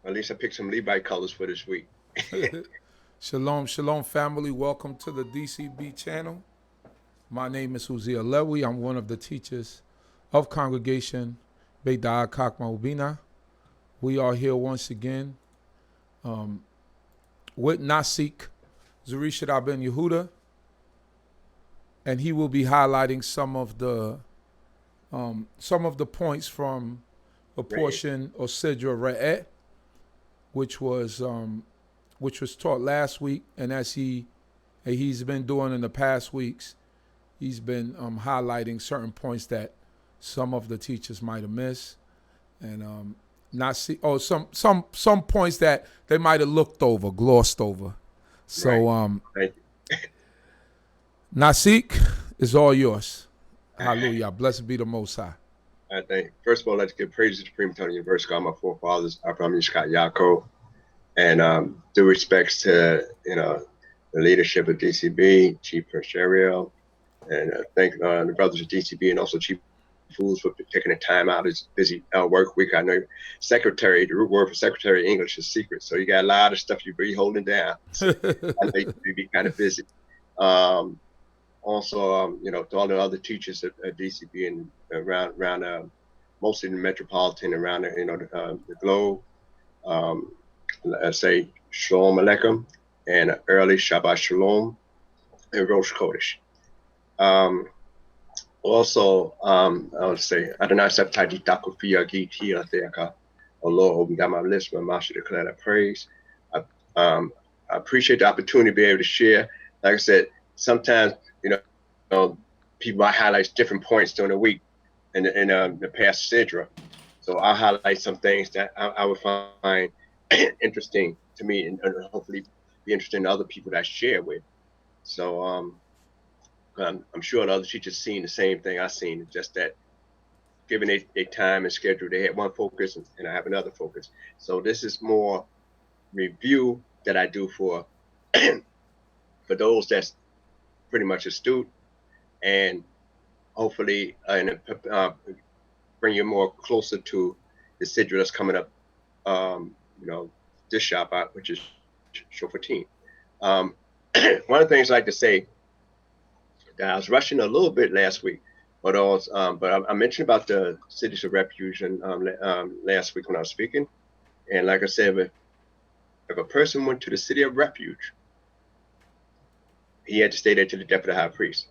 At least I picked some Levi colors for this week. Shalom, shalom, family. Welcome to the D.C.B channel. My name is Uzziah Lewy. I'm one of the teachers of Congregation BINAH CHOKMAH. We are here once again with Nasik, Zurishaddai ben Yehudah, and he will be highlighting some of the points from a Red. portion of Sidra, which was taught last week, and as he's been doing in the past weeks, he's been highlighting certain points that some of the teachers might have missed, and not see some points that they might have looked over, glossed over. Right. So Thank Nasik is all yours. Hallelujah. Blessed be the Most High. I think, first of all, let's give praise to the Supreme Eternal Universe, God, my forefathers, Abraham, Yitzchak, Yaakov, and due respects to, the leadership of D.C.B, Chief Prince Ariel, and thank the brothers of D.C.B and also Chief Fools for taking the time out of his busy work week. I know secretary, the root word for secretary in English is secret, so you got a lot of stuff you be holding down. So I know you be kind of busy. Also, to all the other teachers at D.C.B and around mostly the metropolitan, around the globe. Let's say Shalom Aleichem and early Shabbat Shalom and Rosh Chodesh. Also, I would say Adonai Septai Ditaku Fia Giti Atheaka. Allah opened down my lips, my mouth should declare that praise. I appreciate the opportunity to be able to share. Like I said, sometimes people might highlight different points during the week in the past Sidra. So I'll highlight some things that I would find interesting to me and hopefully be interesting to other people that I share with. So I'm sure the other teachers seen the same thing I've seen, just that given a time and schedule, they had one focus and I have another focus. So this is more review that I do for for those that's pretty much astute, and hopefully bring you more closer to the Sidra that's coming up, this Shabbat, which is Shofatim. One of the things I like to say, that I was rushing a little bit last week, but I mentioned about the cities of refuge last week when I was speaking, and like I said, if a person went to the city of refuge, he had to stay there to the death of the high priest.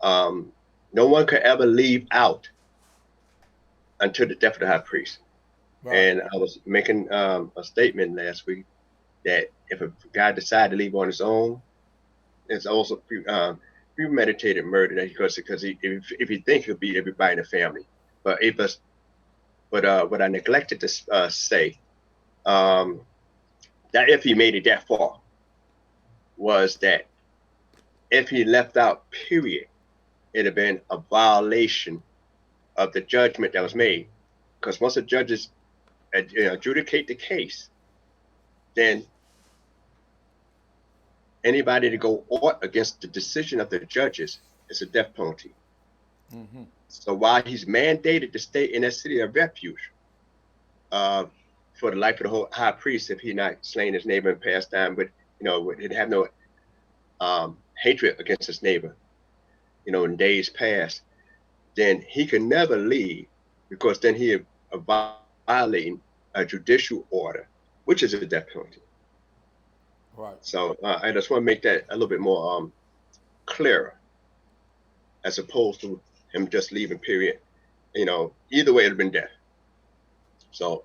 No one could ever leave out until the death of the high priest. Right. And I was making a statement last week that if a guy decided to leave on his own, it's also premeditated murder, because if he thinks he'll beat everybody in the family. But what I neglected to say, that if he made it that far, was that if he left out, period, it'd have been a violation of the judgment that was made. Because once the judges adjudicate the case, then anybody to go ought against the decision of the judges is a death penalty. Mm-hmm. So while he's mandated to stay in that city of refuge for the life of the whole high priest, if he not slain his neighbor and passed down, but he'd have no hatred against his neighbor, in days past, then he can never leave, because then he is violating a judicial order, which is a death penalty. Right. So I just want to make that a little bit more clearer, as opposed to him just leaving, period. Either way, it'd have been death. So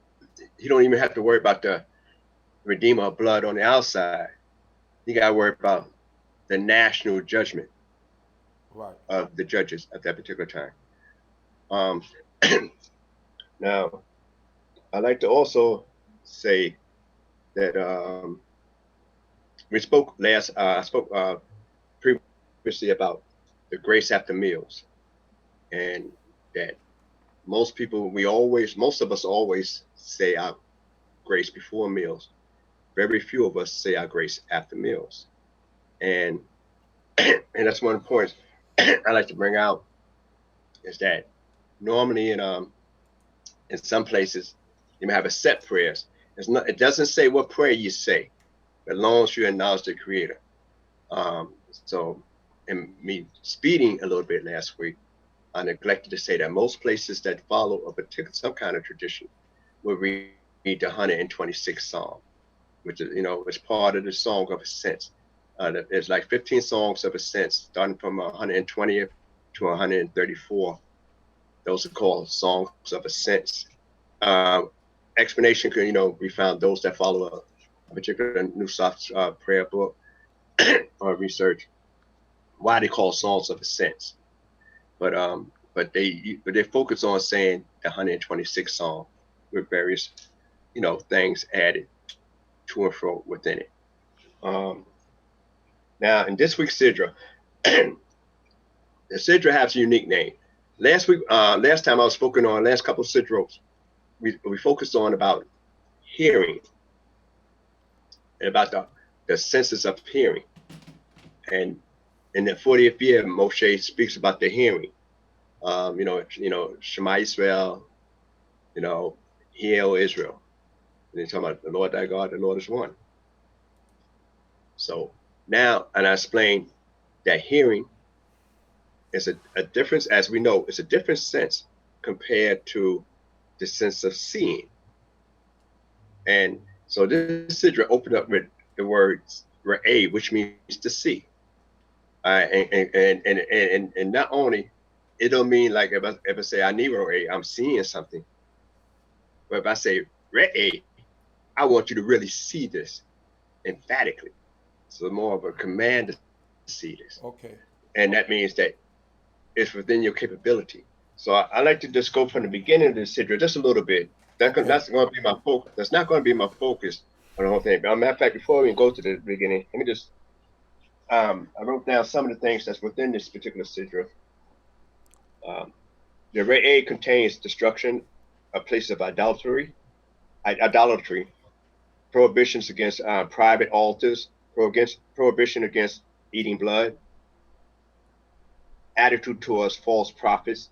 he don't even have to worry about the redeemer of blood on the outside. He got to worry about the national judgment, right, of the judges at that particular time. Now, I'd like to also say that we spoke previously about the grace after meals, and that most of us always say our grace before meals. Very few of us say our grace after meals, and that's one of the points I like to bring out, is that normally in some places you may have a set prayers, It doesn't say what prayer you say, as long as you acknowledge the Creator. So, in me speeding a little bit last week, I neglected to say that most places that follow a particular some kind of tradition will read the 126th Psalm, which is it's part of the Song of Ascents. There's like 15 songs of ascents, starting from 120th to 134th. Those are called songs of ascents. Explanation could we found those that follow a particular New Soft prayer book or research why they call songs of ascents. But they focus on saying the 126th Psalm with various things added to and fro within it. Now in this week's Sidra, the Sidra has a unique name. Last time I was spoken on, last couple of Sidros, we focused on about hearing and about the senses of hearing. And in the 40th year, Moshe speaks about the hearing. Shema Yisrael, Hear, O Israel. And he's talking about the Lord thy God, the Lord is one. So now, and I explained that hearing is a difference, as we know, it's a different sense compared to the sense of seeing. And so this Sidra opened up with the words Ra'eh, which means to see. And not only, it don't mean like if I say I need Ra'eh, I'm seeing something. But if I say Ra'eh, I want you to really see this emphatically. So more of a command to see this. Okay. And that means that it's within your capability. So I like to just go from the beginning of the Sidra just a little bit. That's going to be my focus. That's not going to be my focus on the whole thing. But as a matter of fact, before we go to the beginning, let me just, I wrote down some of the things that's within this particular Sidra. The Ra'eh contains destruction of places of idolatry, prohibitions against private altars, prohibition against eating blood, attitude towards false prophets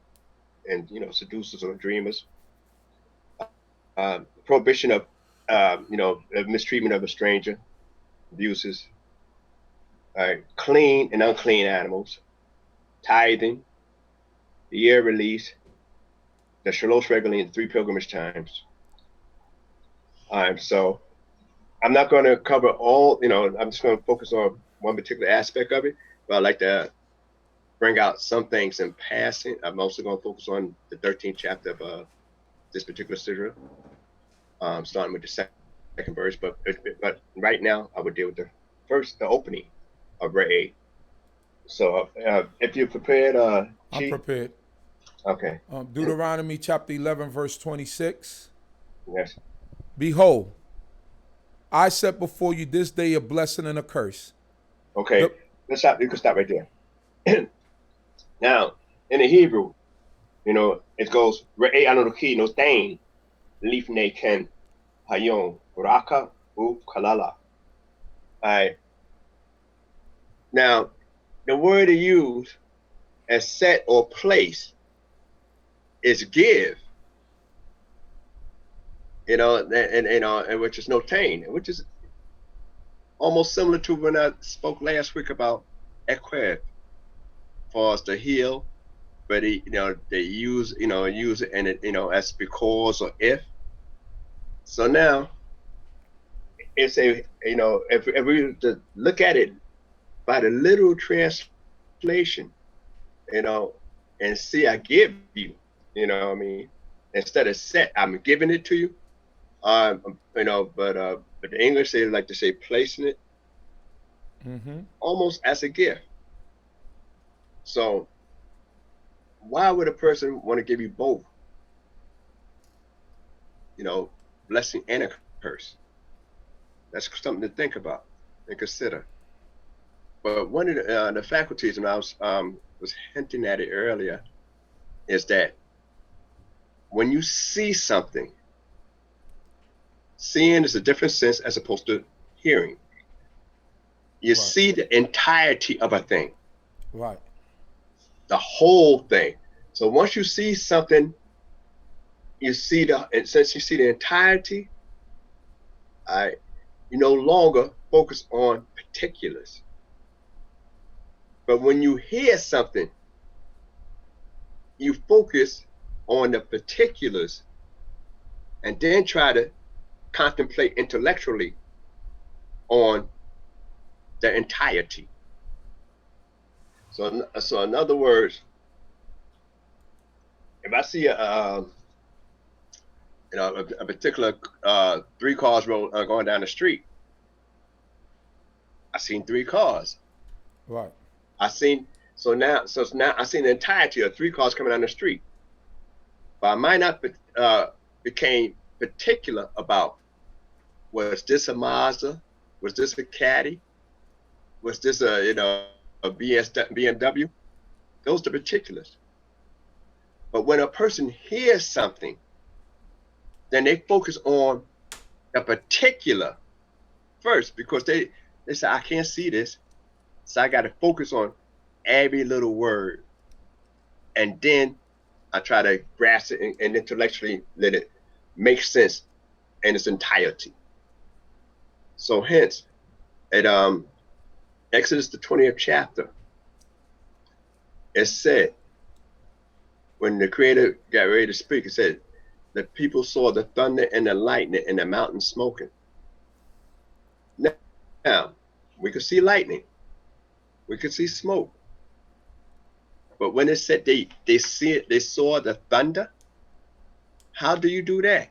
and seducers or dreamers, prohibition of mistreatment of a stranger, abuses, clean and unclean animals, tithing, the year release, the Shalosh regularly in 3 pilgrimage times. So I'm not going to cover all, I'm just going to focus on one particular aspect of it, but I'd like to bring out some things in passing. I'm also going to focus on the 13th chapter of this particular Sidra, starting with the second verse. But right now, I would deal with the opening of Ra'eh. So if you're prepared, I'm prepared. Okay. Deuteronomy chapter 11, verse 26. Yes. Behold, I set before you this day a blessing and a curse. Okay. Let's stop. You can stop right there. Now, in the Hebrew, it goes Ra'eh Anoki no Tain, Lifne Ken Hayon, Raka U Kalala. All right. Now, the word to use as set or place is give. And which is no tain, which is almost similar to when I spoke last week about equer, for us to heal, but they use it and it as because or if. So now it's if we were to look at it by the literal translation, and see, I give you, what I mean, instead of set, I'm giving it to you. But the English, they like to say placing it almost as a gift. So why would a person want to give you both, blessing and a curse? That's something to think about and consider. But one of the faculties, and I was hinting at it earlier, is that when you see something, seeing is a different sense as opposed to hearing. You see the entirety of a thing. Right. The whole thing. So once you see something, since you see the entirety, You no longer focus on particulars. But when you hear something, you focus on the particulars and then try to contemplate intellectually on the entirety. So in other words, if I see a particular 3 cars road going down the street, I seen 3 cars. Right. So now I seen the entirety of 3 cars coming down the street. But I might not became particular about, was this a Mazda? Was this a Caddy? Was this a BMW? Those are the particulars. But when a person hears something, then they focus on the particular first, because they say, I can't see this, so I got to focus on every little word, and then I try to grasp it and intellectually let it make sense in its entirety. So hence, at Exodus the 20th chapter, it said, when the Creator got ready to speak, it said, the people saw the thunder and the lightning and the mountain smoking. Now, we could see lightning, we could see smoke, but when it said they saw the thunder, how do you do that?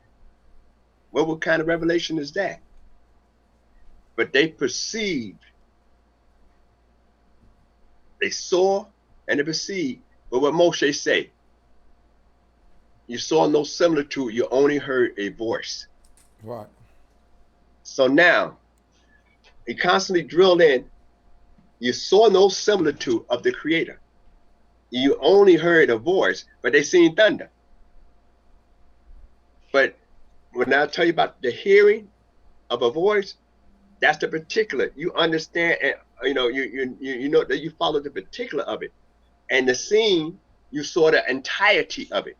What kind of revelation is that? But they perceived, they saw and they perceived. But what Moshe say? You saw no similitude, you only heard a voice. Right. So now, he constantly drilled in, you saw no similitude of the Creator. You only heard a voice, but they seen thunder. But when I tell you about the hearing of a voice, that's the particular. You understand, and you know that you follow the particular of it. And the scene, you saw the entirety of it.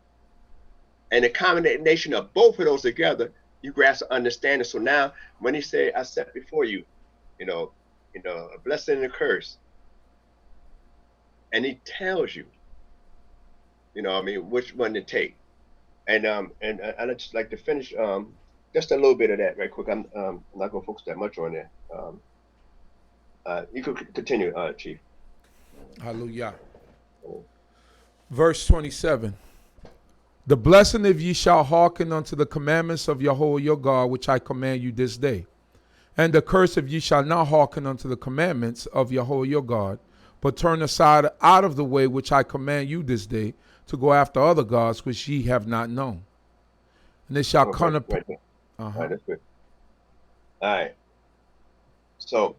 And the combination of both of those together, you grasp the understanding. So now, when he said, I set before you, a blessing and a curse, and he tells you, which one to take. And I'd just like to finish just a little bit of that right quick. I'm not going to focus that much on there. You could continue, Chief. Hallelujah. Verse 27. The blessing if ye shall hearken unto the commandments of Yahuwah your God, which I command you this day. And the curse if ye shall not hearken unto the commandments of Yahuwah your God, but turn aside out of the way which I command you this day, to go after other gods which ye have not known. And it shall come upon. All right, that's good. All right. So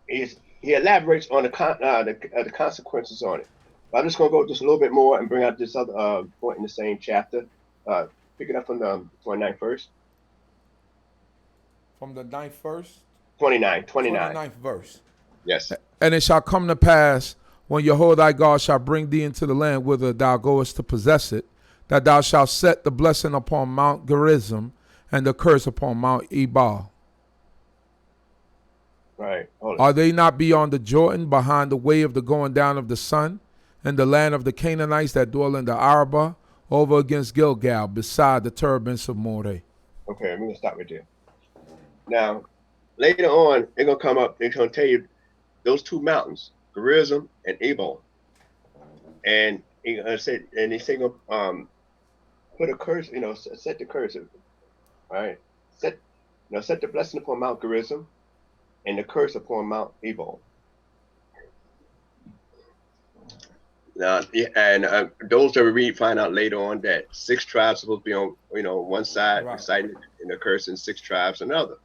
he elaborates on the consequences on it. But I'm just going to go just a little bit more and bring out this other point in the same chapter. Pick it up from the 29th verse. From the 9th verse? 29. 29th verse. Yes. And it shall come to pass, when Yahuwah thy God shall bring thee into the land whither thou goest to possess it, that thou shalt set the blessing upon Mount Gerizim and the curse upon Mount Ebal. Right. Are they not beyond the Jordan, behind the way of the going down of the sun, and the land of the Canaanites that dwell in the Arabah, over against Gilgal, beside the turbines of Moreh? Okay, I'm going to stop right there. Now, later on, they're going to come up, they're going to tell you those 2 mountains, Gerizim and Ebal. And he said, put a curse, set the curse, right? Set the blessing upon Mount Gerizim and the curse upon Mount Ebal. Now, and those that we read find out later on that 6 tribes supposed to be on, one side, right, reciting in the curse, and 6 tribes another.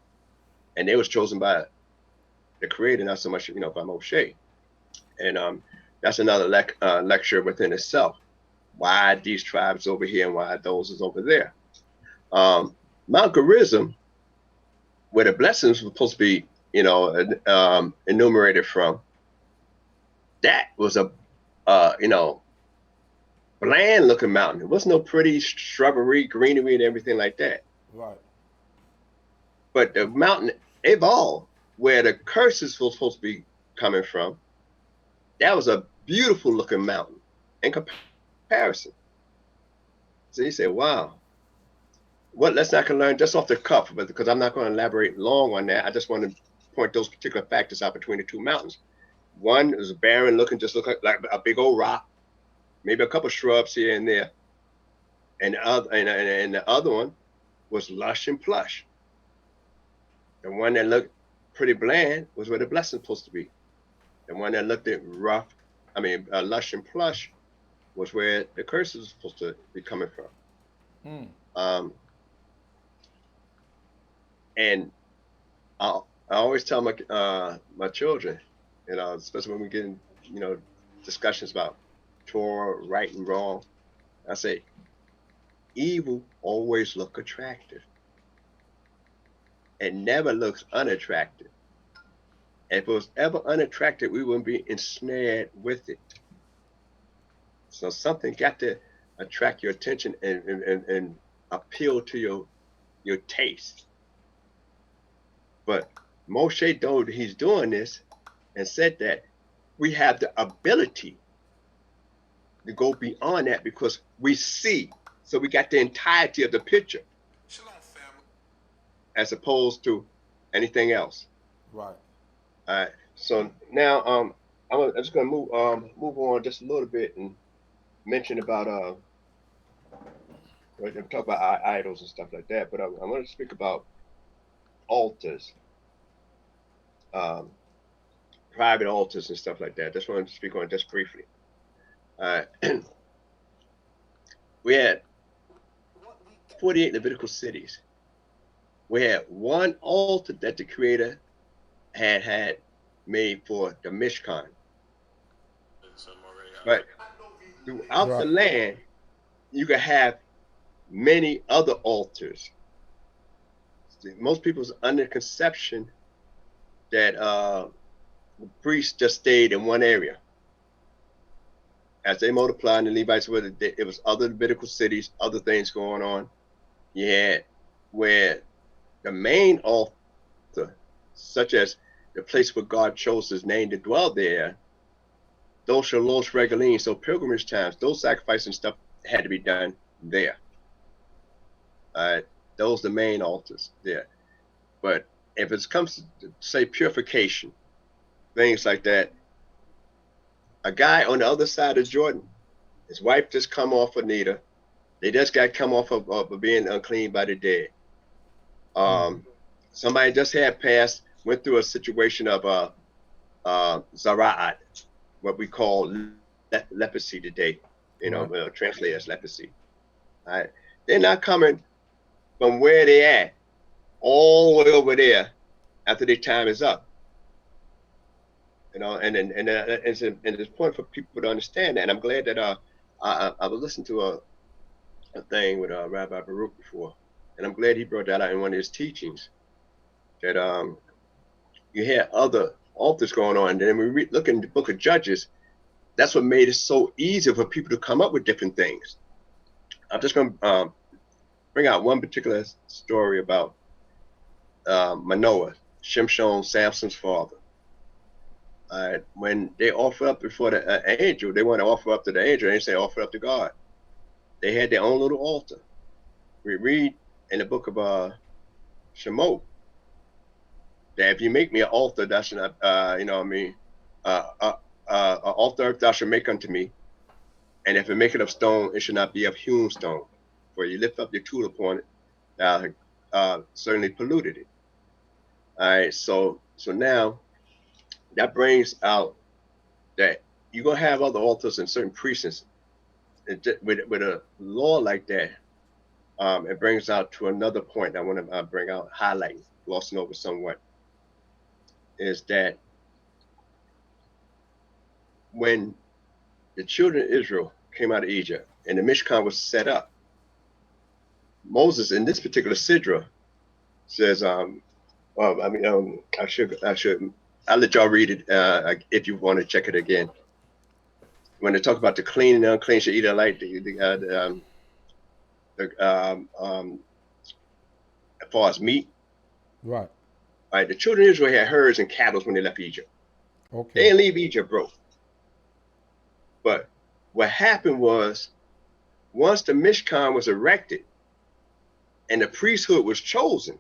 And they was chosen by the Creator, not so much, by Moshe. And that's another lecture within itself. Why these tribes over here and why those is over there. Mount Gerizim, where the blessings were supposed to be, enumerated from, that was a bland looking mountain. There was no pretty shrubbery, greenery, and everything like that. Right. But the mountain Ebal, where the curses were supposed to be coming from, that was a beautiful looking mountain in comparison. So you say, wow. What lesson I can learn just off the cuff, but because I'm not going to elaborate long on that, I just want to point those particular factors out between the two mountains. One is barren looking, just look like a big old rock, maybe a couple shrubs here and there. And the other one was lush and plush. The one that looked pretty bland was where the blessing was supposed to be. The one that looked rough, lush and plush, was where the curses was supposed to be coming from. And I always tell my children, especially when we get in, discussions about Torah, right and wrong, I say, evil always look attractive. It never looks unattractive. If it was ever unattractive, we wouldn't be ensnared with it. So something got to attract your attention and appeal to your taste. But Moshe told he's doing this and said that we have the ability to go beyond that because we see. So we got the entirety of the picture. Shalom, family. As opposed to anything else. Right. All right. So now I'm just gonna move on just a little bit and mention about talk about idols and stuff like that, but I'm going to speak about altars, private altars and stuff like that. Just want to speak on just briefly. We had 48 Levitical cities. We had one altar that the Creator had made for the Mishkan. But throughout the land, you could have many other altars. Most people's under conception that the priests just stayed in one area. As they multiplied, and the Levites, it was other Levitical cities, other things going on. You had where the main altar, such as the place where God chose his name to dwell there, those Shalom regalim, so pilgrimage times, those sacrifices and stuff had to be done there. Those the main altars there. But if it comes to, say, purification, things like that, a guy on the other side of Jordan, his wife just come off of Nita. They just got come off of being unclean by the dead. Somebody just had passed, went through a situation of Zara'at, what we call leprosy today, translated as leprosy. All right. They're not coming from where they at all the way over there after their time is up. And it's important for people to understand that. And I'm glad that I was listening to a thing with Rabbi Baruch before, and I'm glad he brought that out in one of his teachings, that you had other altars going on. And then we look in the book of Judges, that's what made it so easy for people to come up with different things. I'm just going to bring out one particular story about Manoah, Shimshon, Samson's father. When they offer up before the angel, they want to offer up to the angel, and they say offer up to God. They had their own little altar. We read in the book of Shemot that if you make me an altar, that should not, an altar thou shalt make unto me, and if it make it of stone, it should not be of hewn stone. For you lift up your tool upon it, thou certainly polluted it. All right, so now that brings out that you're gonna have other altars in certain precincts. With a law like that, it brings out to another point I want to bring out, highlight, glossing over somewhat, is that when the children of Israel came out of Egypt and the Mishkan was set up, Moses in this particular Sidra says, I'll let y'all read it if you want to check it again. When they talk about the clean and unclean should eat alike, as far as meat, Right. All right. The children of Israel had herds and cattle when they left Egypt. Okay. They didn't leave Egypt broke. But what happened was, once the Mishkan was erected and the priesthood was chosen,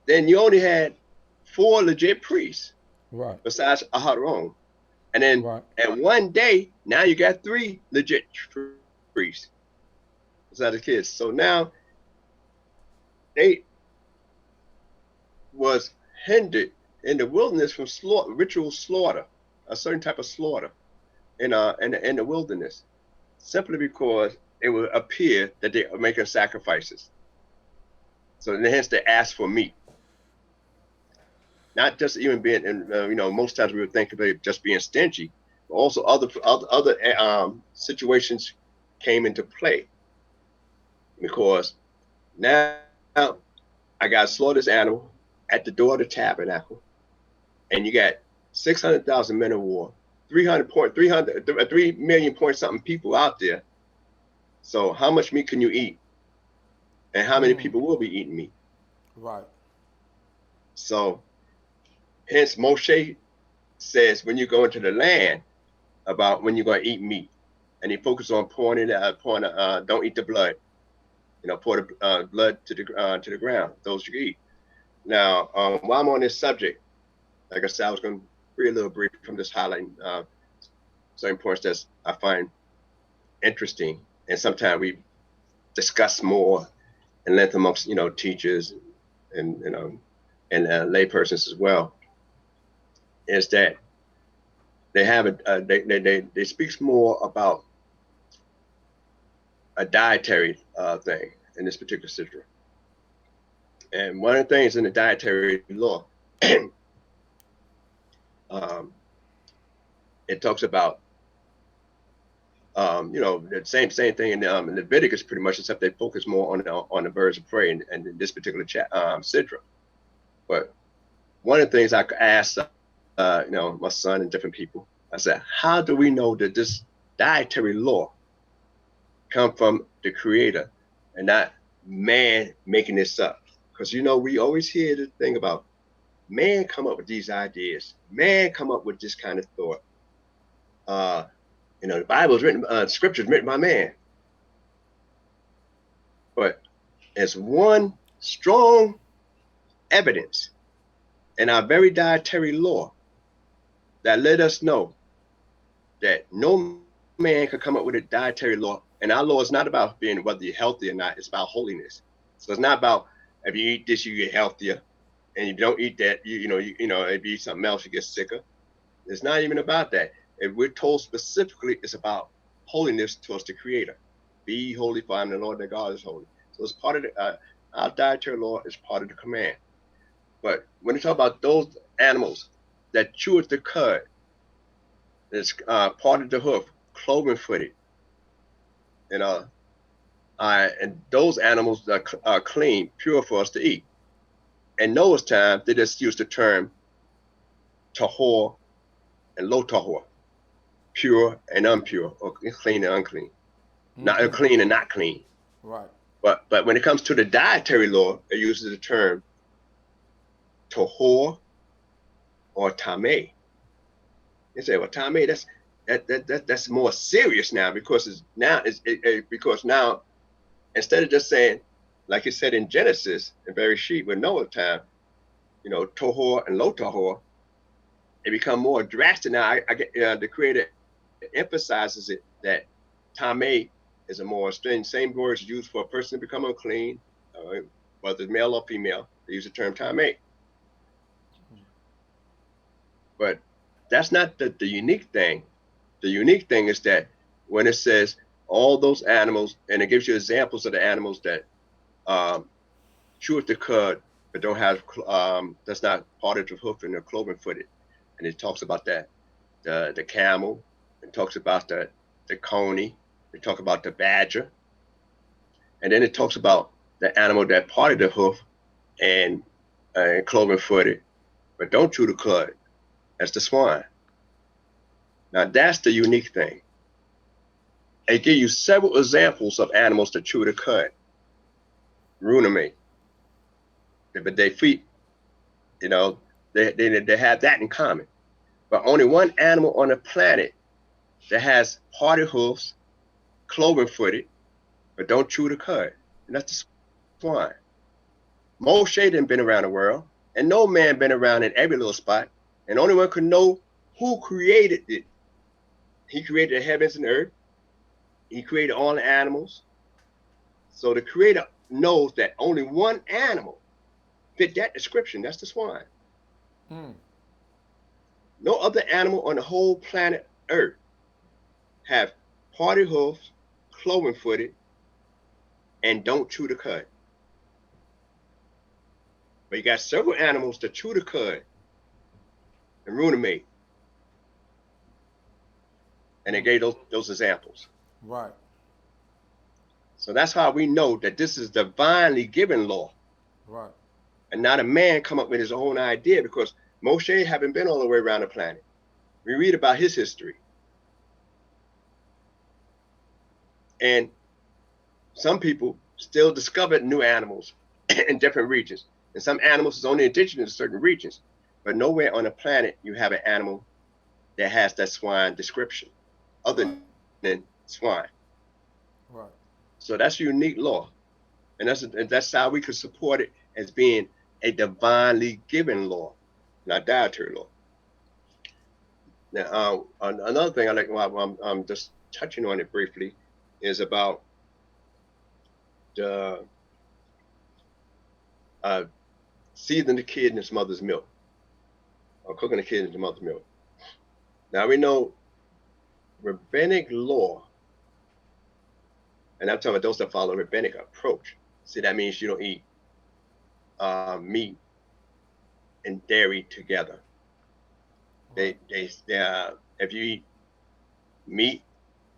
then you only had 4 legit priests, Right. besides Aharon. And then Right. at one day, now you got 3 legit priests besides the kids. So now they was hindered in the wilderness from ritual slaughter, a certain type of slaughter in the wilderness, simply because it would appear that they are making sacrifices. So hence they asked for meat. Not just even being, most times we would think of it just being stingy, but also other situations came into play, because now I got to slaughter this animal at the door of the tabernacle, and you got 600,000 men of war, 3 million point something people out there. So how much meat can you eat, and how many people will be eating meat? Right. So hence Moshe says when you go into the land about when you're going to eat meat, and he focuses on don't eat the blood, pour the blood to the ground, those you eat. Now, while I'm on this subject, like I said, I was going to be a little brief from this highlighting certain points that I find interesting, and sometimes we discuss more in length amongst teachers and laypersons as well. Is that they have they speaks more about a dietary thing in this particular Sidra. And one of the things in the dietary law, it talks about the same thing in Leviticus pretty much, except they focus more on the birds of prey and in this particular Sidra. But one of the things I asked my son and different people, I said, how do we know that this dietary law come from the Creator and not man making this up? Because we always hear the thing about man come up with these ideas, man come up with this kind of thought. The Bible is written, scripture is written by man. But as one strong evidence in our very dietary law that let us know that no man could come up with a dietary law. And our law is not about being whether you're healthy or not, it's about holiness. So it's not about if you eat this, you get healthier, and you don't eat that, if you eat something else, you get sicker. It's not even about that. If we're told specifically, it's about holiness towards the Creator. Be holy, for I am the Lord, that God is holy. So it's part of our dietary law is part of the command. But when you talk about those animals that cheweth the cud, it's part of the hoof, cloven-footed, and those animals are clean, pure for us to eat. In Noah's time, they just used the term tahor and lo tahor, pure and impure, or clean and unclean, not clean and not clean. Right. But when it comes to the dietary law, it uses the term tahor or tameh. They say, well, tameh, that's more serious now, because because now instead of just saying, like it said in Genesis, in very sheep with Noah's time, tahor and lo tahor, it become more drastic now. The Creator emphasizes it that tameh is a more strange. Same words used for a person to become unclean, whether it's male or female. They use the term tameh. But that's not the unique thing. The unique thing is that when it says all those animals, and it gives you examples of the animals that chew at the cud, but don't have, that's not part of the hoof and they're cloven-footed. And it talks about that, the camel, it talks about the coney, it talks about the badger. And then it talks about the animal that parted the hoof and cloven-footed, but don't chew the cud. That's the swine. Now that's the unique thing. They give you several examples of animals that chew the cud. Runame, but they feet, you know, they have that in common. But only one animal on the planet that has party hoofs, cloven-footed, but don't chew the cud, and that's the swine. Moshe done been around the world, and no man been around in every little spot, and only one could know who created it. He created the heavens and earth. He created all the animals. So the creator knows that only one animal fit that description. That's the swine. No other animal on the whole planet Earth have party hoofs, cloven-footed, and don't chew the cud. But you got several animals that chew the cud and ruminate. And they gave those examples. Right. So that's how we know that this is divinely given law. Right. And not a man come up with his own idea, because Moshe haven't been all the way around the planet. We read about his history. And some people still discovered new animals in different regions. And some animals is only indigenous to certain regions. But nowhere on the planet you have an animal that has that swine description other than swine. Right. So that's a unique law. And that's how we could support it as being a divinely given law, not dietary law. Now, another thing I like, while I'm just touching on it briefly, is about the seething the kid in his mother's milk, or cooking the kid in his mother's milk. Now we know rabbinic law, and I'm talking about those that follow rabbinic approach. See, that means you don't eat meat and dairy together. They if you eat meat,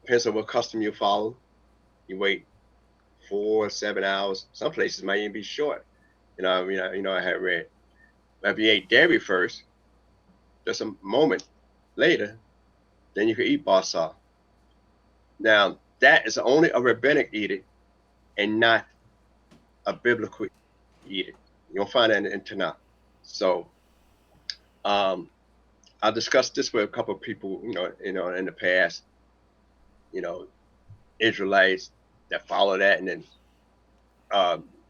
depends on what custom you follow, you wait 4 or 7 hours. Some places might even be short. I had read. But if you ate dairy first, just a moment later, then you can eat basar. Now, that is only a rabbinic edict and not a biblical edict. You'll find that in Tanakh. So, I discussed this with a couple of people, in the past, Israelites that follow that, and then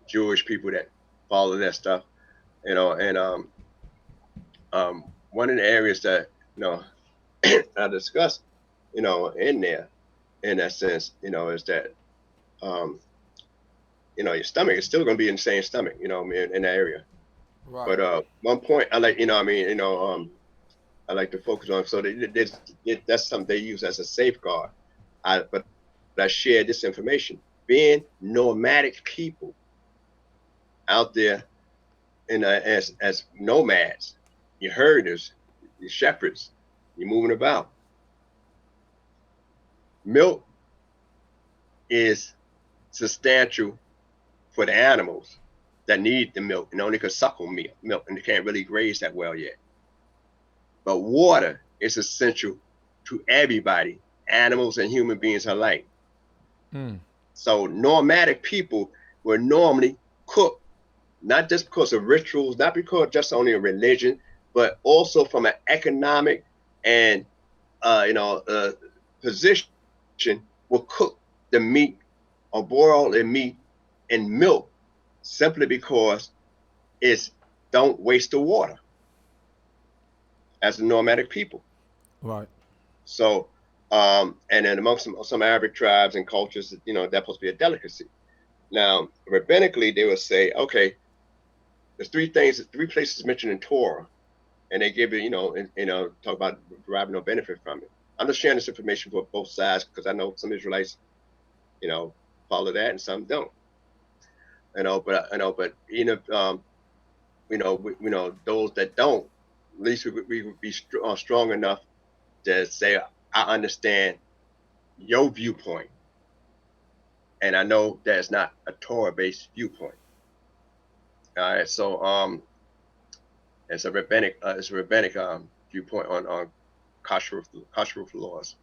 Jewish people that follow that stuff, and one of the areas that I discussed, in there, in that sense, is that your stomach is still going to be in the same stomach, in that area. Right. But one point I like, I like to focus on. So that's something they use as a safeguard. But I share this information. Being nomadic people out there as nomads, your herders, your shepherds, you're moving about. Milk is substantial for the animals that need the milk and only can suckle milk, and they can't really graze that well yet. But water is essential to everybody, animals and human beings alike. So nomadic people will normally cook, not just because of rituals, not because just only a religion, but also from an economic and position, will cook the meat or boil the meat in milk simply because it's don't waste the water as the nomadic people. Right. So, and then amongst some Arabic tribes and cultures, that's supposed to be a delicacy. Now, rabbinically, they would say, okay, there's three places mentioned in Torah, and they give it, talk about deriving no benefit from it. I'm just sharing this information for both sides because I know some Israelites, follow that and some don't. But even if, those that don't, at least we would be strong enough to say, I understand your viewpoint, and I know that it's not a Torah-based viewpoint. All right, so it's a rabbinic viewpoint on kashrut laws,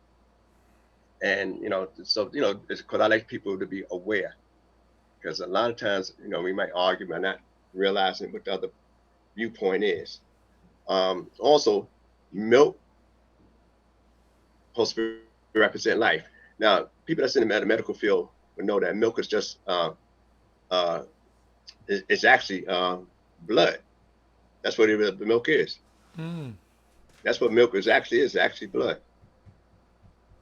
and it's because I like people to be aware, because a lot of times we might argue about realizing what the other viewpoint is. Also, milk supposed to represent life. Now, people that's in the medical field would know that milk is just it's actually blood. That's what the milk is. That's what milk is actually blood.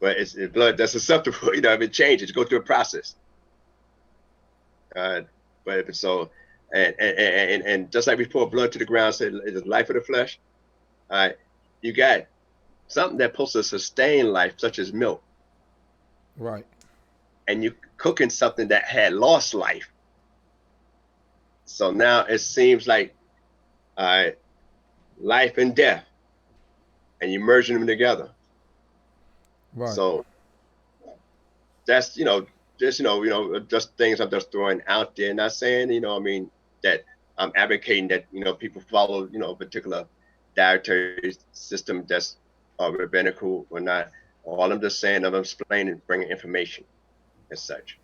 But it's blood that's susceptible, if it changes, go through a process. But so, and just like we pour blood to the ground, said it's the life of the flesh. All right, you got something that's supposed to sustain life, such as milk. Right. And you're cooking something that had lost life. So now it seems like life and death, and you're merging them together. Right. So that's just things I'm just throwing out there. Not saying that I'm advocating that people follow a particular dietary system that's rabbinical or not. All I'm just saying, I'm explaining, bringing information as such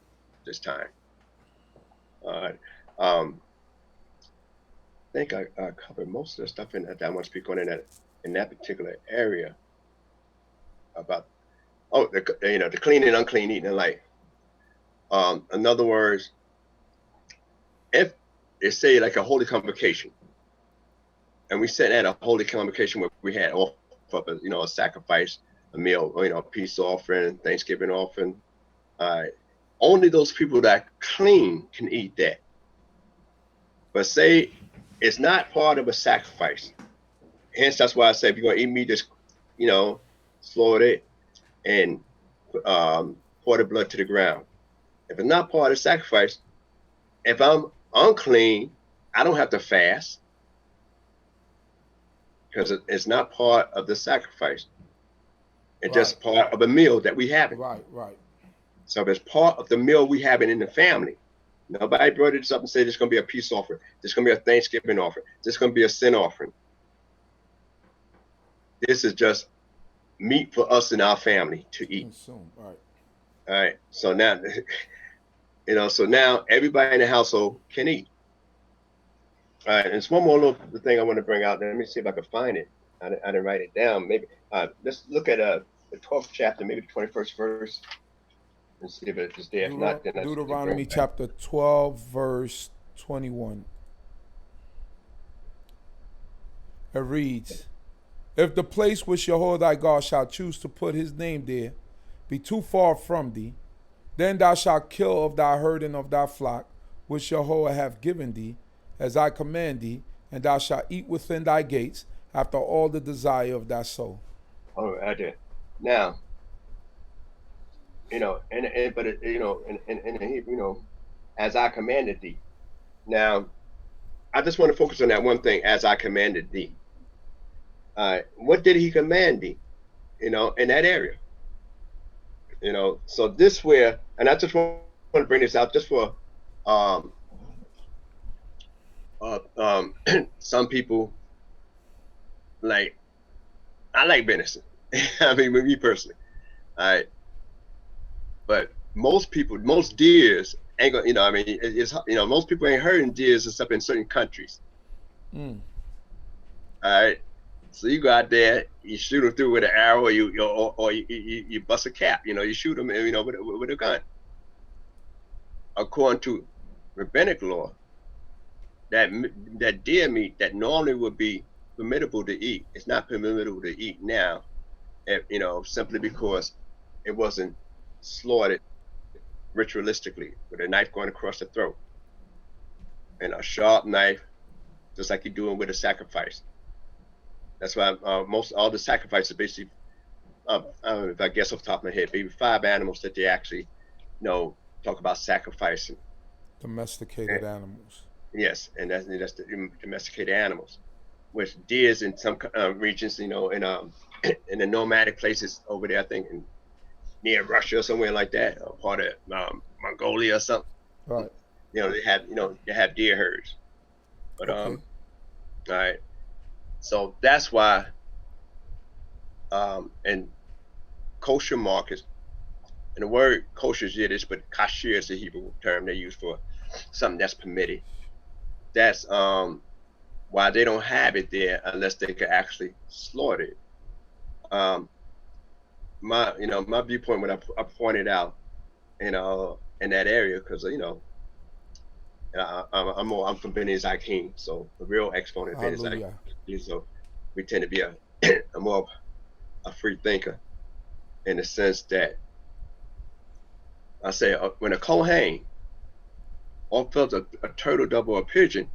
this time. I think I covered most of the stuff that I want to speak on in that particular area about the clean and unclean eating alike. In other words, if it's say like a holy convocation, and we sat at a holy convocation where we had offer up a sacrifice, a meal, a peace offering, Thanksgiving offering. Only those people that are clean can eat that. But say it's not part of a sacrifice. Hence, that's why I say if you're gonna eat meat, just slaughter it and pour the blood to the ground. If it's not part of the sacrifice, if I'm unclean, I don't have to fast because it's not part of the sacrifice. It's just part of a meal that we have. Right. So if it's part of the meal we having in the family, nobody brought it up and said there's going to be a peace offering. There's going to be a Thanksgiving offering. There's going to be a sin offering. This is just meat for us and our family to eat. Consume. Right. All right. So now, so now everybody in the household can eat. All right. And it's one more little thing I want to bring out. Let me see if I can find it. I didn't write it down. Maybe let's look at the 12th chapter, maybe the 21st verse, and see if it's there. If not, then Deuteronomy chapter 12, verse 21. It reads, "If the place which Yehudah thy God shall choose to put his name there be too far from thee, then thou shalt kill of thy herd and of thy flock, which Yehudah hath given thee, as I command thee, and thou shalt eat within thy gates after all the desire of thy soul." All right, now, as I commanded thee. Now, I just want to focus on that one thing, as I commanded thee. What did he command thee, in that area? So this where, and I just want to bring this out just for some people, like, I like venison. I mean, with me personally. All right. But most people, most deers ain't gonna, it's most people ain't herding deers except in certain countries. All right. So you go out there, you shoot them through with an arrow, or you bust a cap. You shoot them, with a gun. According to rabbinic law, that deer meat that normally would be permissible to eat, it's not permissible to eat now. Simply because it wasn't slaughtered ritualistically with a knife going across the throat and a sharp knife, just like you're doing with a sacrifice. That's why all the sacrifices basically, I don't know if I guess off the top of my head, maybe 5 animals that they actually, talk about sacrificing. Domesticated animals. Yes, and that's the domesticated animals. Which deers in some regions, in the nomadic places over there, I think near Russia or somewhere like that, or part of Mongolia or something. Right. They have deer herds. But okay. All right. So that's why in kosher markets, and the word kosher is Yiddish, but kasher is the Hebrew term they use for something that's permitted. that's why they don't have it there unless they can actually slaughter it. My viewpoint when I pointed out, in that area, because I'm from Benny Zakim, so the real exponent of Benny Zakim. So we tend to be a more a free thinker, in the sense that I say when a Kohen or felt a turtle dove or a pigeon,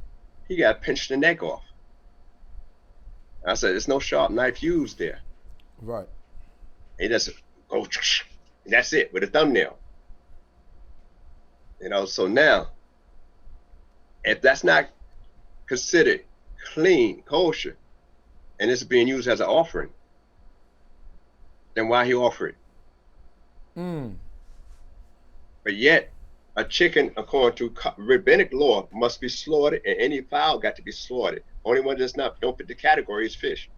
he got pinched the neck off. I said there's no sharp knife used there. Right. He just go, and that's it with a thumbnail. So now, if that's not considered clean, kosher, and it's being used as an offering, then why he offer it? But yet, a chicken, according to rabbinic law, must be slaughtered, and any fowl got to be slaughtered. Only one that's don't fit the category is fish.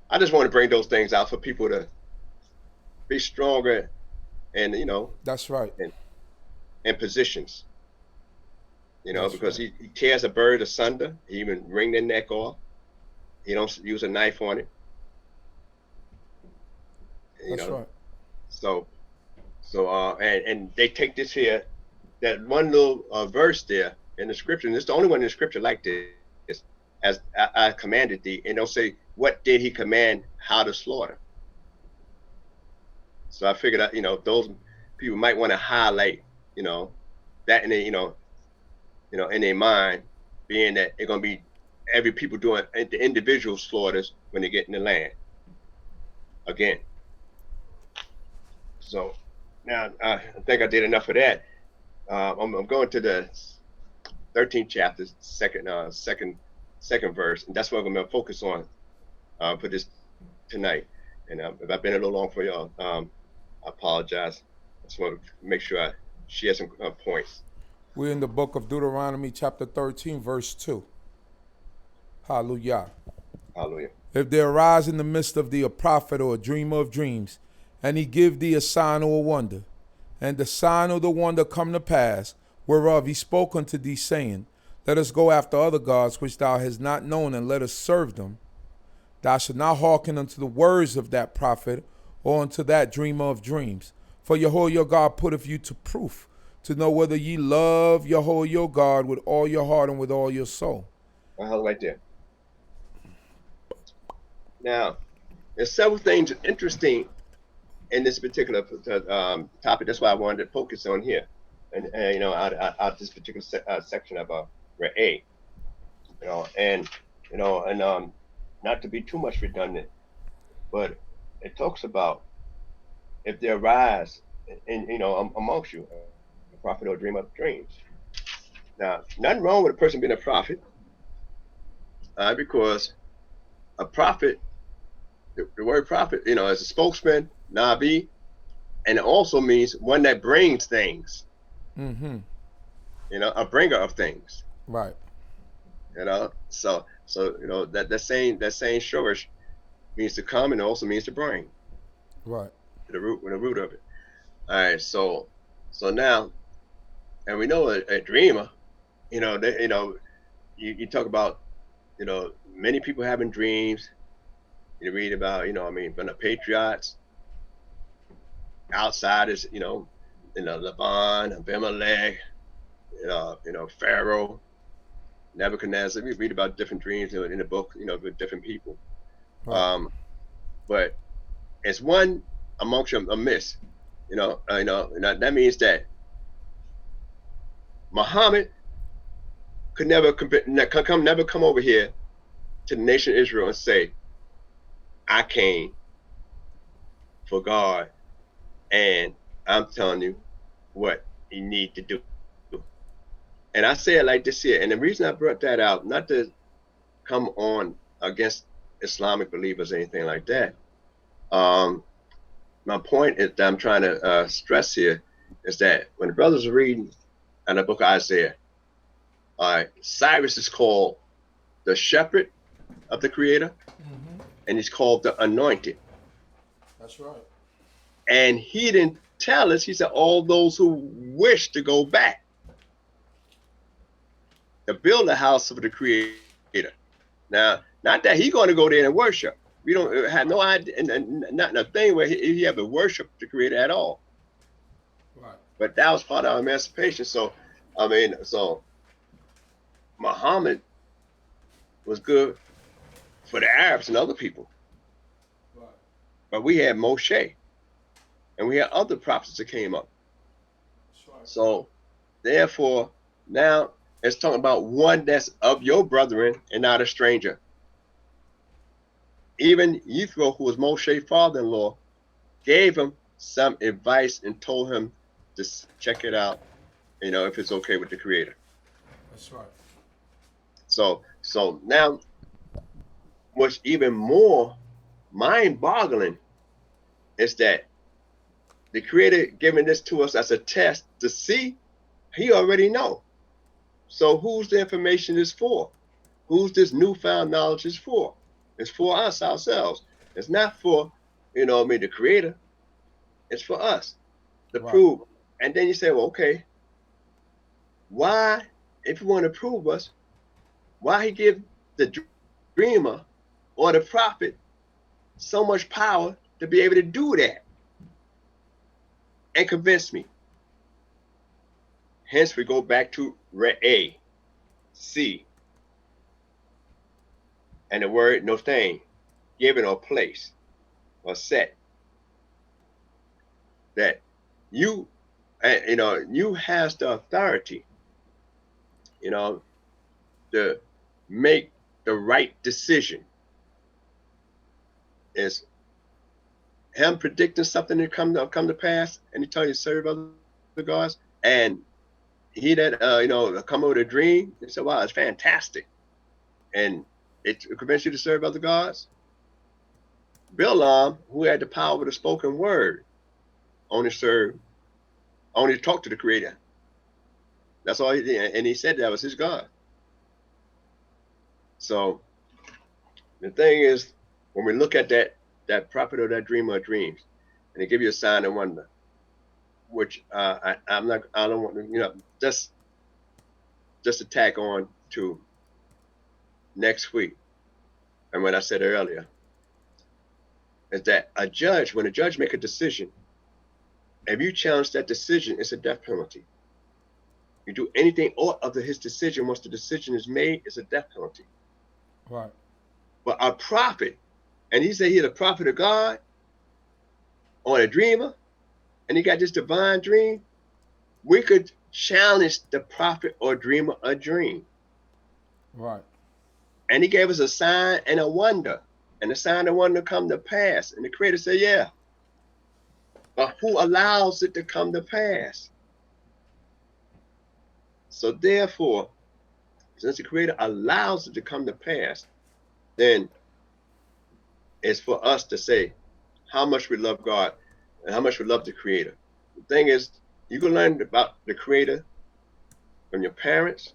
I just want to bring those things out for people to be stronger, and that's right, in positions. That's because right. he tears a bird asunder. He even wring their neck off. He don't use a knife on it. That's right. So and they take this here, that one little verse there in the scripture, and it's the only one in the scripture like this, as I commanded thee, and they'll say, what did he command how to slaughter? So I figured out, those people might want to highlight, that in their, in their mind, being that they're going to be every people doing the individual slaughters when they get in the land again. So now I think I did enough of that. I'm going to the 13th chapter, second verse, and that's what I'm going to focus on for this tonight. And if I've been a little long for y'all, I apologize. I just want to make sure I share some points. We're in the book of Deuteronomy, chapter 13, verse 2. Hallelujah. Hallelujah. If there arise in the midst of thee a prophet or a dreamer of dreams, and he give thee a sign or a wonder, and the sign or the wonder come to pass, whereof he spoke unto thee, saying, let us go after other gods which thou hast not known, and let us serve them, thou shalt not hearken unto the words of that prophet or unto that dreamer of dreams. For Yehudah your God putteth you to proof, to know whether ye love Yehudah your God with all your heart and with all your soul. Right there. Now, there's several things interesting in this particular topic. That's why I wanted to focus on here, and out this particular section of A. And not to be too much redundant, but it talks about if there arise amongst you a prophet or dreamer of dreams. Now, nothing wrong with a person being a prophet, because a prophet, the word prophet, is a spokesman, nabi, and it also means one that brings things. Mm-hmm. A bringer of things. Right. So that saying shorish means to come, and also means to bring. Right. The root of it. All right. So now, and we know a dreamer. You talk about many people having dreams. You read about from the patriots, outsiders. Laban, Abimelech, Pharaoh, Nebuchadnezzar. We read about different dreams in the book, with different people. Right. But it's one amongst them amiss. That means that Muhammad could never come over here to the nation of Israel and say, I came for God, and I'm telling you what you need to do. And I say it like this here, and the reason I brought that out, not to come on against Islamic believers or anything like that. My point is that I'm trying to stress here is that when the brothers are reading in the book of Isaiah, Cyrus is called the shepherd of the Creator, and he's called the anointed. That's right. And he didn't tell us, he said, all those who wish to go back. to build a house of the Creator. Now, not that he's going to go there and worship. We don't have no idea, and not a thing where he have to worship the Creator at all. Right. But that was part of our emancipation. So, I mean, so Muhammad was good for the Arabs and other people. Right. But we had Moshe, and we had other prophets that came up. Right. So, therefore, now it's talking about one that's of your brethren and not a stranger. Even Yithro, who was Moshe's father-in-law, gave him some advice and told him to check it out, if it's okay with the Creator. That's right. So now, what's even more mind-boggling is that the Creator giving this to us as a test to see. He already know. So who's the information is for? Who's this newfound knowledge is for? It's for us ourselves. It's not for, the Creator. It's for us to prove. And then you say, well, okay, why, if you want to prove us, why he give the dreamer or the prophet so much power to be able to do that and convince me? Hence, we go back to Re'eh, see, and the word no thing, given or place or set. That you has the authority, to make the right decision. Is him predicting something to come to pass, and he tell you to serve other gods, and he that come up with a dream and say, wow, it's fantastic, and it convinces you to serve other gods. Balaam, who had the power of the spoken word, only talked to the Creator. That's all he did, and he said that was his God. So the thing is, when we look at that prophet or that dreamer of dreams, and they give you a sign and wonder, which I don't want to, just to tack on to next week, and what I said earlier, is that when a judge make a decision, if you challenge that decision, it's a death penalty. You do anything other his decision, once the decision is made, it's a death penalty. Right. But a prophet, and he said he's a prophet of God, or a dreamer, and he got this divine dream, we could challenge the prophet or dreamer a dream. Right. And he gave us a sign and a wonder, and the sign and wonder come to pass. And the Creator said, yeah. But who allows it to come to pass? So therefore, since the Creator allows it to come to pass, then it's for us to say how much we love God and how much we love the Creator. The thing is, you can learn about the Creator from your parents.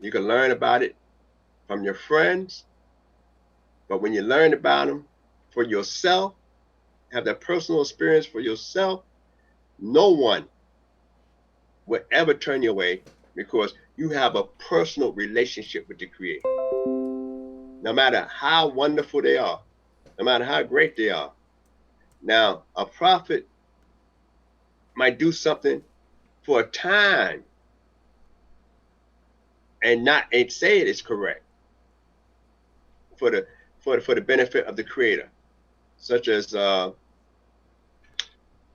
You can learn about it from your friends. But when you learn about them for yourself, have that personal experience for yourself, no one will ever turn you away, because you have a personal relationship with the Creator. No matter how wonderful they are, no matter how great they are. Now, a prophet might do something for a time and say it is correct for the benefit of the Creator, such as you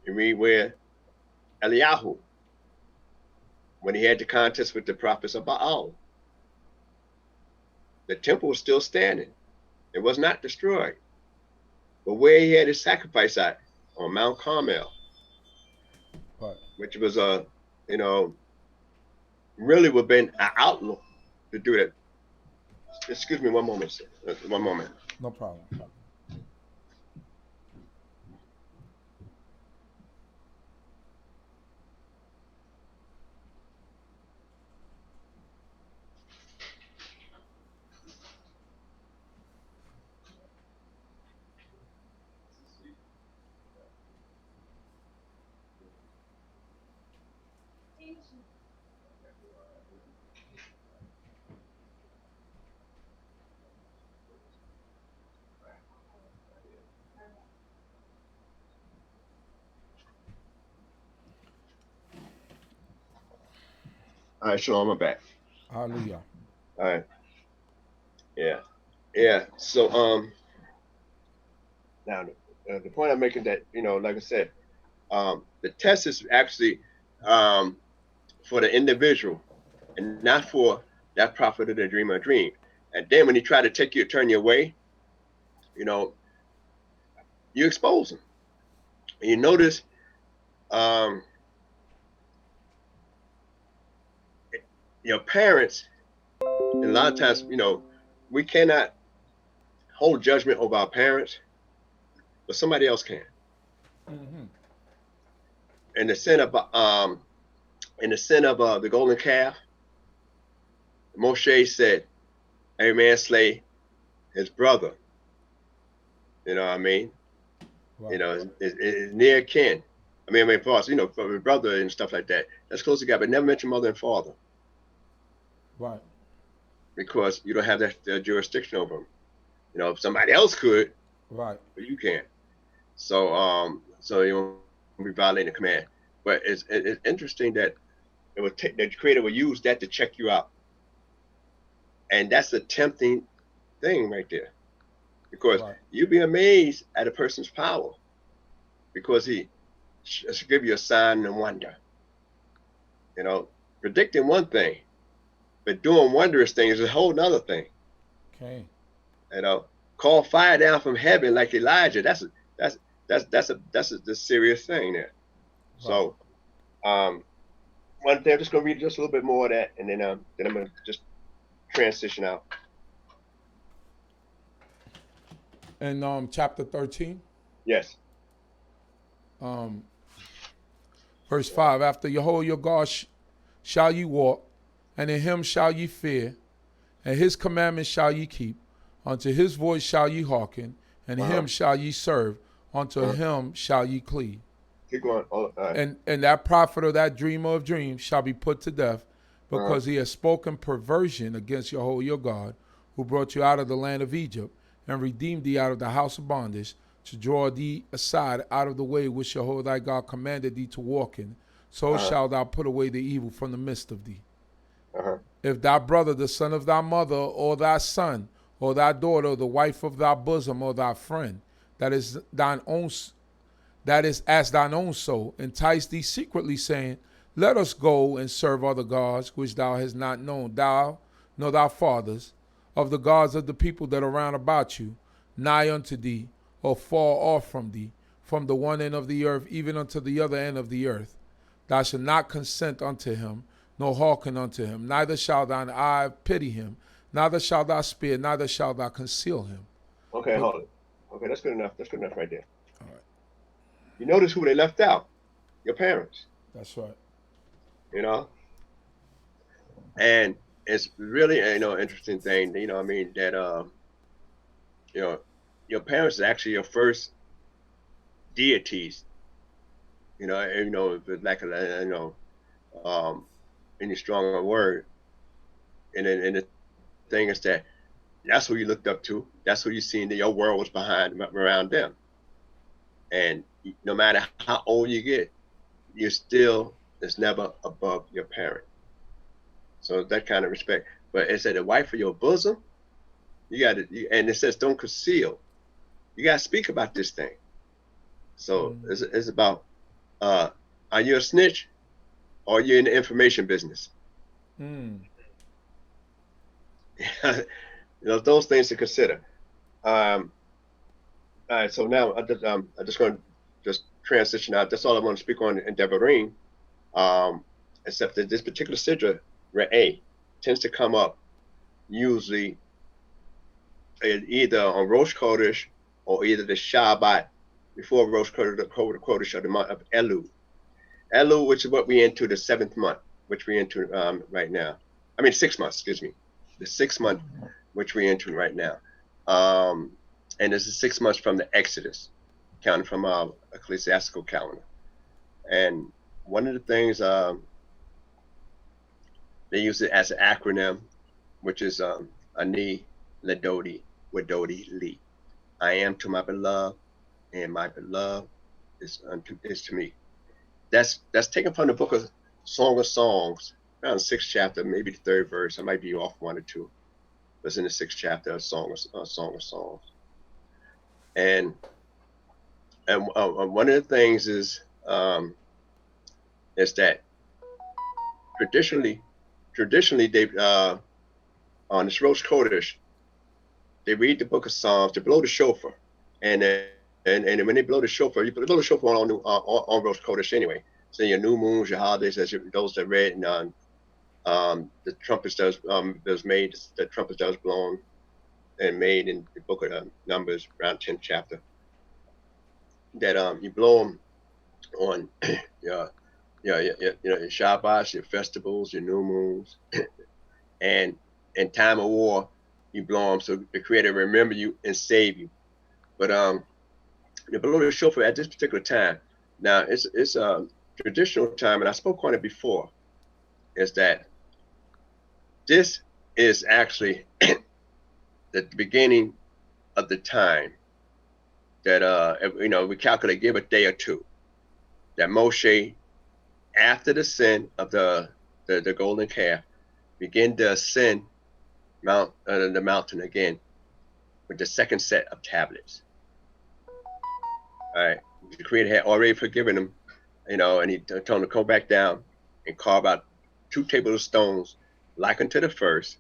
read where Eliyahu, when he had the contest with the prophets of Baal, the temple was still standing. It was not destroyed. But where he had his sacrifice at, on Mount Carmel, Right. which was really would have been an outlook to do that. Excuse me one moment, sir. One moment. No problem. All right, Shalom, I'm back. Hallelujah. All right. Yeah. So now the point I'm making that, like I said, the test is actually for the individual and not for that prophet of the dream or dream. And then when he try to take you, turn you away, you expose them. And you notice your parents, and a lot of times, we cannot hold judgment over our parents, but somebody else can. Mm-hmm. In the sin of the golden calf, Moshe said, "Every man slay his brother." You know what I mean? Right. It's near kin. For us, for brother and stuff like that. That's close together, but never mention mother and father. Right. Because you don't have that jurisdiction over them. If somebody else could, right, but you can't. So you won't be violating the command. But it's interesting that the creator will use that to check you out, and that's a tempting thing right there, because you'll be amazed at a person's power, because he should give you a sign and wonder. Predicting one thing, but doing wondrous things is a whole nother thing. Okay. Call fire down from heaven like Elijah. That's a serious thing there. Right. So, one day I'm just gonna read just a little bit more of that, and then I'm gonna just transition out. And chapter 13. Yes. Verse 5. After Yehudah your God shall ye walk, and in him shall ye fear, and his commandments shall ye keep. Unto his voice shall ye hearken, and him shall ye serve. Unto him shall ye cleave. Keep going. And that prophet or that dreamer of dreams shall be put to death, because he has spoken perversion against Yehudah your God, who brought you out of the land of Egypt, and redeemed thee out of the house of bondage, to draw thee aside out of the way which Yehudah thy God commanded thee to walk in. So shalt thou put away the evil from the midst of thee. If thy brother, the son of thy mother, or thy son, or thy daughter, the wife of thy bosom, or thy friend, that is as thine own soul, entice thee secretly, saying, Let us go and serve other gods, which thou hast not known, thou nor thy fathers, of the gods of the people that are round about you, nigh unto thee, or far off from thee, from the one end of the earth even unto the other end of the earth. Thou shalt not consent unto him, nor hearken unto him, neither shall thine eye pity him, neither shalt thou spare, neither shalt thou conceal him. Okay, hold it. Okay, that's good enough. That's good enough right there. All right. You notice who they left out? Your parents. That's right. And it's really interesting thing. That your parents is actually your first deities. If it's like any stronger word. And the thing is that's who you looked up to. That's who you seen that your world was around them. And no matter how old you get, it's never above your parent. So that kind of respect. But it said the wife of your bosom, and it says don't conceal. You got to speak about this thing. So it's about, are you a snitch, or are you in the information business? Those things to consider. All right, so now I'm just going to just transition out. That's all I want to speak on in Devarim, except that this particular Sidra, Re'eh, tends to come up usually either on Rosh Chodesh or either the Shabbat before Rosh Chodesh of the month of Elul. Elul, which is what we into the 7th month, which we into right now. 6 months, excuse me. The 6th month, which we into right now. And this is 6 months from the Exodus, counting from our ecclesiastical calendar. And one of the things, they use it as an acronym, which is Ani Ledodi Wedodi Li. I am to my beloved, and my beloved is to me. That's taken from the book of Song of Songs, around the 6th chapter, maybe the 3rd verse. I might be off 1 or 2. It's in the 6th chapter of Song of Songs. And one of the things is that traditionally they on this Rosh Kodesh, they read the book of Psalms, they blow the shofar, and when they blow the shofar, you blow the shofar on Rosh Kodesh anyway. So your new moons, your holidays, those that read, and the trumpets that was made, the trumpets that was blown and made in the book of Numbers, around 10th chapter. That you blow them on your Shabbos, your festivals, your new moons, and in time of war, you blow them so the Creator remember you and save you. But you blow the shofar at this particular time. Now it's a traditional time, and I spoke on it before. Is that this is actually the beginning of the time that we calculate, give a day or two, that Moshe, after the sin of the golden calf, began to ascend the mountain again with the 2nd set of tablets. All right, the Creator had already forgiven him, and he told him to come back down and carve out 2 tables of stones like unto the first,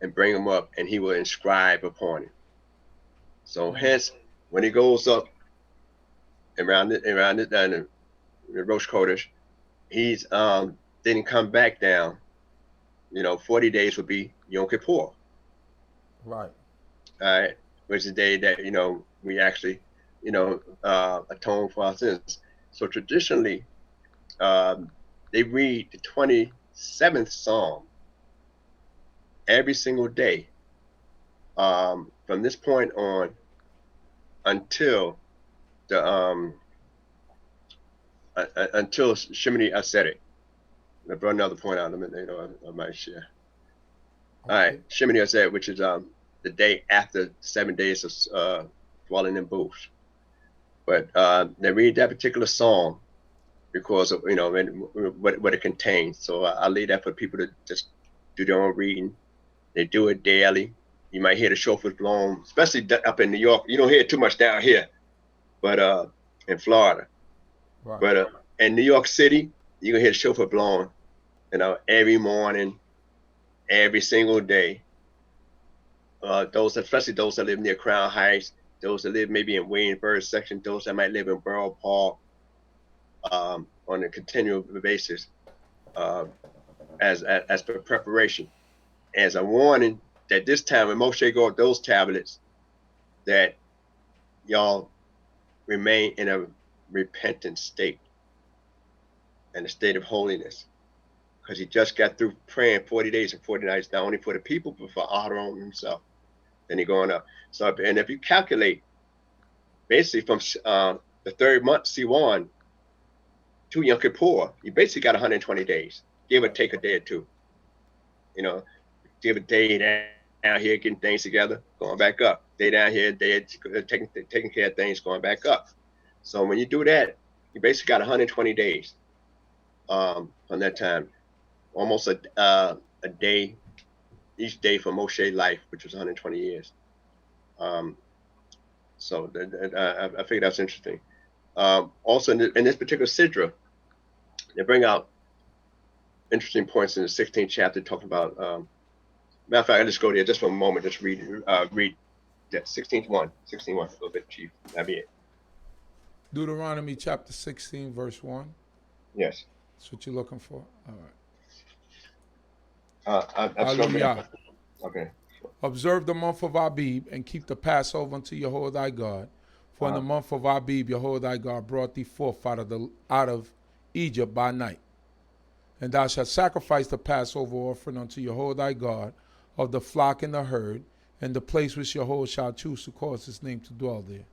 and bring them up, and he will inscribe upon it. So hence, when he goes up around the Rosh Kodesh, he's didn't come back down. 40 days would be Yom Kippur. Right. All right, which is the day that we actually atone for our sins. So traditionally, they read the 27th Psalm every single day from this point on until the until Shemini Atzeret. I brought another point out. I might share. Okay. All right, Shemini Atzeret, which is the day after 7 days of dwelling in booths. But they read that particular psalm because of what it contains. So I leave that for people to just do their own reading. They do it daily. You might hear the shofar blown, especially up in New York. You don't hear it too much down here, but in Florida. Right. But in New York City, you can hear the shofar blown, every morning, every single day. Especially those that live near Crown Heights, those that live maybe in Williamsburg section, those that might live in Borough Park, on a continual basis, as for preparation, as a warning that this time when Moshe go up those tablets, that y'all remain in a repentant state and a state of holiness, because he just got through praying 40 days and 40 nights, not only for the people but for Aaron himself. Then he going up. So, and if you calculate basically from the 3rd month Siwan to Yom Kippur, you basically got 120 days, give or take a day or two. Give a day down here getting things together, going back up. Day down here, day taking care of things, going back up. So when you do that, you basically got 120 days from that time, almost a day each day for Moshe's life, which was 120 years. So I figured that's interesting. Also in this particular Sidra, they bring out interesting points in the 16th chapter talking about, matter of fact, I just go there just for a moment, just read that 16:1, a little bit, Chief. That'd be it. Deuteronomy chapter 16, verse 1. Yes. That's what you're looking for? All right. Hallelujah. Okay. Observe the month of Abib and keep the Passover unto Yehudah thy God. For in the month of Abib, Yehudah thy God brought thee forth out of Egypt by night. And thou shalt sacrifice the Passover offering unto Yehudah thy God of the flock and the herd, in the place which Yehudah shall choose to cause his name to dwell there.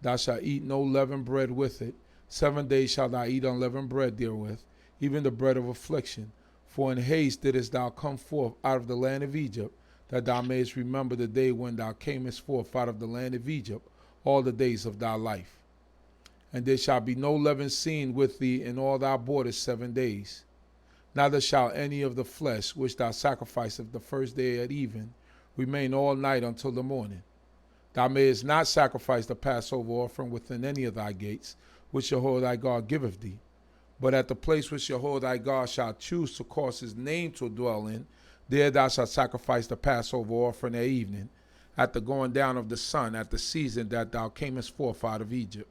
Thou shalt eat no leavened bread with it. 7 days shalt thou eat unleavened bread therewith, even the bread of affliction. For in haste didst thou come forth out of the land of Egypt, that thou mayest remember the day when thou camest forth out of the land of Egypt, all the days of thy life. And there shall be no leaven seen with thee in all thy borders 7 days. Neither shall any of the flesh which thou sacrificest the first day at even remain all night until the morning. Thou mayest not sacrifice the Passover offering within any of thy gates, which Yehudah thy God giveth thee. But at the place which Yehudah thy God shall choose to cause his name to dwell in, there thou shalt sacrifice the Passover offering at evening, at the going down of the sun, at the season that thou camest forth out of Egypt.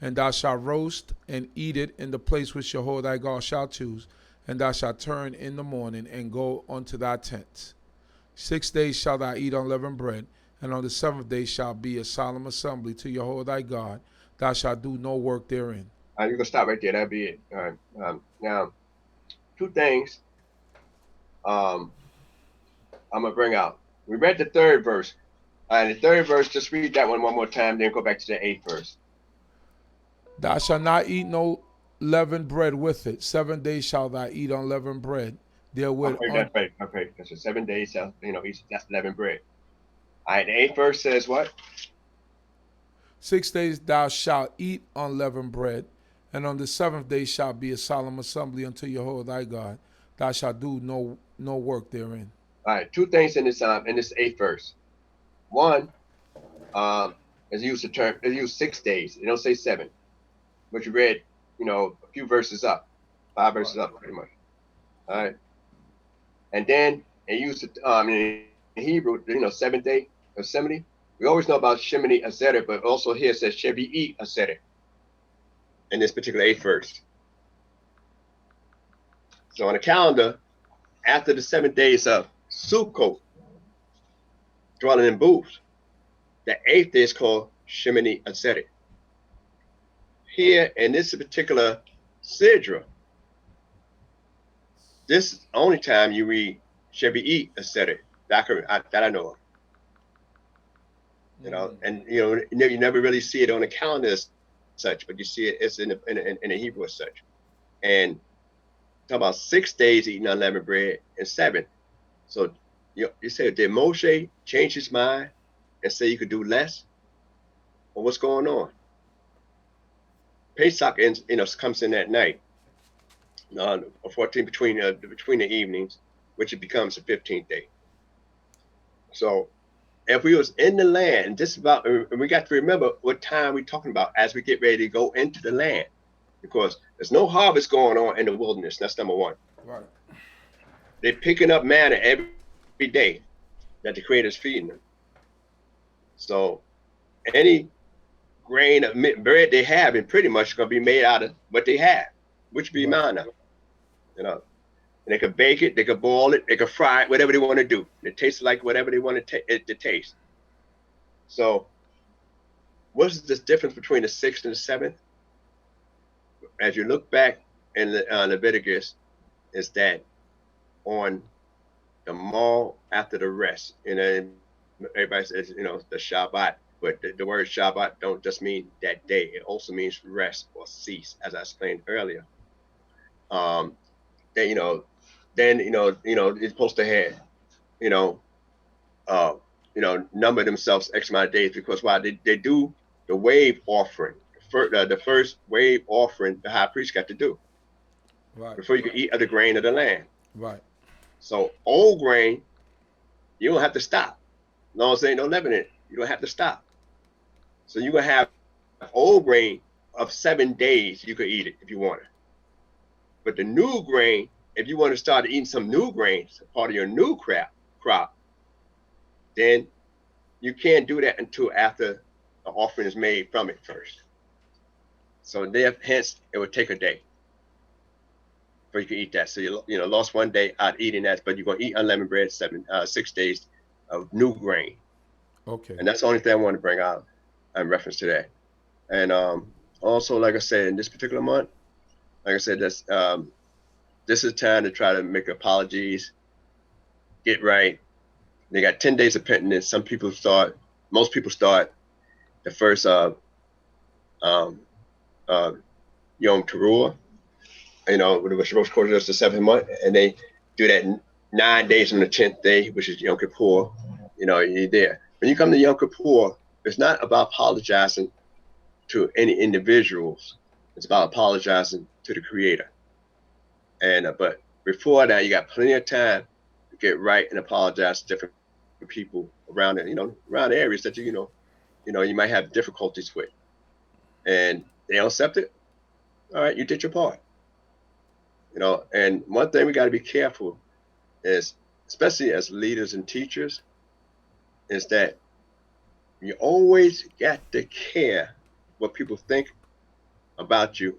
And thou shalt roast and eat it in the place which Yehudah thy God shall choose, and thou shalt turn in the morning and go unto thy tents. 6 days shalt thou eat unleavened bread, and on the 7th day shall be a solemn assembly to Yehudah thy God. Thou shalt do no work therein. All right, you're going to stop right there. That'll be it. All right. Now, two things I'm going to bring out. We read the 3rd verse. And the 3rd verse, just read that one more time, then go back to the 8th verse. Thou shalt not eat no leavened bread with it. 7 days shalt thou eat unleavened bread. Therewith that's right. Okay, that's 7 days, that's leavened bread. All right, the 8th verse says what? 6 days thou shalt eat unleavened bread, and on the 7th day shall be a solemn assembly unto Yehudah thy God. Thou shalt do no work therein. All right, two things in this 8th verse. One, is used the term. It used 6 days. It don't say 7, but you read, a few verses up, 5 verses up, pretty much. All right, and then it used in Hebrew, 7th day of Shemini. We always know about Shemini Aseret, but also here it says Shebi'i Aseret in this particular 8th verse. So on the calendar, after the 7 days of Sukkot, dwelling in booths, the 8th day is called Shemini Aseret. Here in this particular Sidra, this is the only time you read Shebi'i Aseret that I know of. And you never really see it on the calendar as such, but you see it, it's in the Hebrew as such. And talk about 6 days eating unleavened bread and 7. So you say, did Moshe change his mind and say you could do less? Well, what's going on? Pesach comes in that night, 14 between the evenings, which it becomes the 15th day. So if we was in the land, and we got to remember what time we're talking about as we get ready to go into the land, because there's no harvest going on in the wilderness. That's number one. Right. They're picking up manna every day that the Creator's feeding them. So any grain of bread they have is pretty much going to be made out of what they have, which would be manna. And they could bake it, they could boil it, they could fry it, whatever they want to do. It tastes like whatever they want it to taste. So what's this difference between the 6th and the 7th? As you look back in Leviticus, is that on the morrow after the rest, everybody says, the Shabbat, but the word Shabbat don't just mean that day. It also means rest or cease, as I explained earlier. Then it's supposed to have, number themselves X amount of days, because why they do the wave offering, the first wave offering the high priest got to do, right, before you can eat of the grain of the land. Right. So old grain, you don't have to stop. No, I'm saying no leaven in it. You don't have to stop. So you're gonna have old grain of 7 days. You could eat it if you want it. But the new grain, if you want to start eating some new grains, part of your new crop, then you can't do that until after the offering is made from it first. So hence it would take a day before you can eat that. So you lost 1 day out eating that, but you're gonna eat unleavened bread 6 days of new grain. Okay. And that's the only thing I want to bring out in reference to that. And also, like I said, in this particular month, like I said, this is time to try to make apologies, get right. They got 10 days of penitence. Most people start the first Yom Teruah, which Rosh Chodesh is the 7th month, and they do that 9 days on the 10th day, which is Yom Kippur. You're there. When you come to Yom Kippur, it's not about apologizing to any individuals. It's about apologizing to the Creator. And but before that, you got plenty of time to get right and apologize to different people around it, around areas that you might have difficulties with, and they don't accept it. All right, you did your part. And one thing we got to be careful is, especially as leaders and teachers, is that you always got to care what people think about you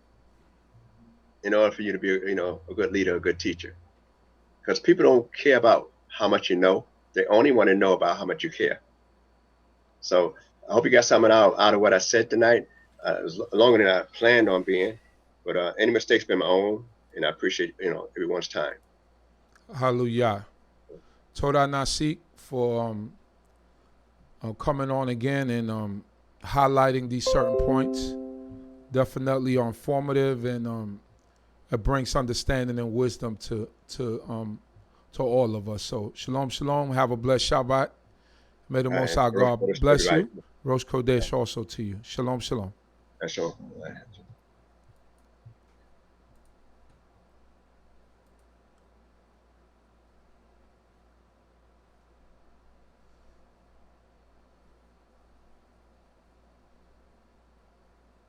in order for you to be, a good leader, a good teacher. Because people don't care about how much you know. They only want to know about how much you care. So I hope you got something out of what I said tonight. It was longer than I planned on being, but any mistakes been my own, and I appreciate, everyone's time. Hallelujah. Toda Nasik for coming on again and highlighting these certain points. Definitely informative, and it brings understanding and wisdom to all of us. So shalom, shalom. Have a blessed Shabbat. May the Most High God bless you. Rosh Kodesh also to you. Shalom, shalom. Shalom.